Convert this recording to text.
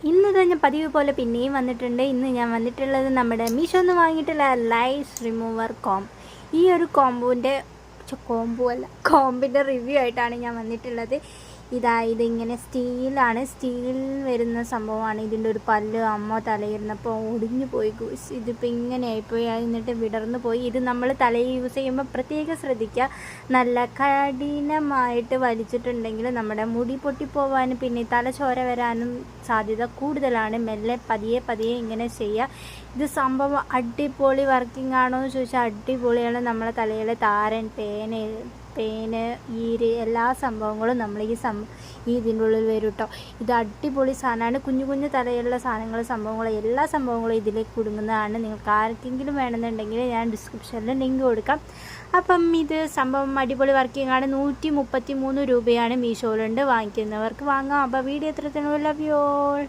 ഇന്ന് ഞാൻ പതിവ് പോലെ പിന്നെയും വന്നിട്ടുണ്ട്. ഇന്ന് ഞാൻ വന്നിട്ടുള്ളത് നമ്മുടെ മീഷോന്ന് വാങ്ങിയിട്ടുള്ള ലൈസ് റിമൂവർ ഈ ഒരു കോമ്പിൻ്റെ റിവ്യൂ ആയിട്ടാണ് ഞാൻ വന്നിട്ടുള്ളത്. ഇതിങ്ങനെ സ്റ്റീലാണ്, സ്റ്റീൽ വരുന്ന സംഭവമാണ്. ഇതിൻ്റെ ഒരു പല്ല് അമ്മ തലയിരുന്നപ്പോൾ ഒടിഞ്ഞു പോയി. ഇതിപ്പോൾ ഇങ്ങനെ ആയിപ്പോയി, എന്നിട്ട് വിടർന്നു പോയി. ഇത് നമ്മൾ തലയിൽ യൂസ് ചെയ്യുമ്പോൾ പ്രത്യേകം ശ്രദ്ധിക്കുക. നല്ല കഠിനമായിട്ട് വലിച്ചിട്ടുണ്ടെങ്കിൽ നമ്മുടെ മുടി പൊട്ടിപ്പോവാനും പിന്നെ തലച്ചോര വരാനും സാധ്യത കൂടുതലാണ്. മെല്ലെ പതിയെ ഇങ്ങനെ ചെയ്യുക. ഇത് സംഭവം അടിപൊളി വർക്കിംഗ് ആണോ എന്ന് ചോദിച്ചാൽ അടിപൊളിയാണ്. നമ്മളെ തലയിലെ താരൻ, പേന്, ഈര് എല്ലാ സംഭവങ്ങളും നമ്മൾ ഇതിൻ്റെ ഉള്ളിൽ വരും കേട്ടോ. ഇത് അടിപൊളി സാധനമാണ്. കുഞ്ഞു തലയിലുള്ള സംഭവങ്ങളും എല്ലാ സംഭവങ്ങളും ഇതിലേക്ക് കുടുങ്ങുന്നതാണ്. നിങ്ങൾക്ക് ആർക്കെങ്കിലും വേണമെന്നുണ്ടെങ്കിൽ ഞാൻ ഡിസ്ക്രിപ്ഷനിൽ ലിങ്ക് കൊടുക്കാം. അപ്പം ഇത് സംഭവം അടിപൊളി വർക്കിംഗ് ആണ്. 133 രൂപയാണ് മീഷോയിലുണ്ട്. വാങ്ങിക്കുന്നവർക്ക് വാങ്ങാം. അപ്പോൾ വീഡിയോ എത്രത്തിനും ലവ് യു ഓൾ.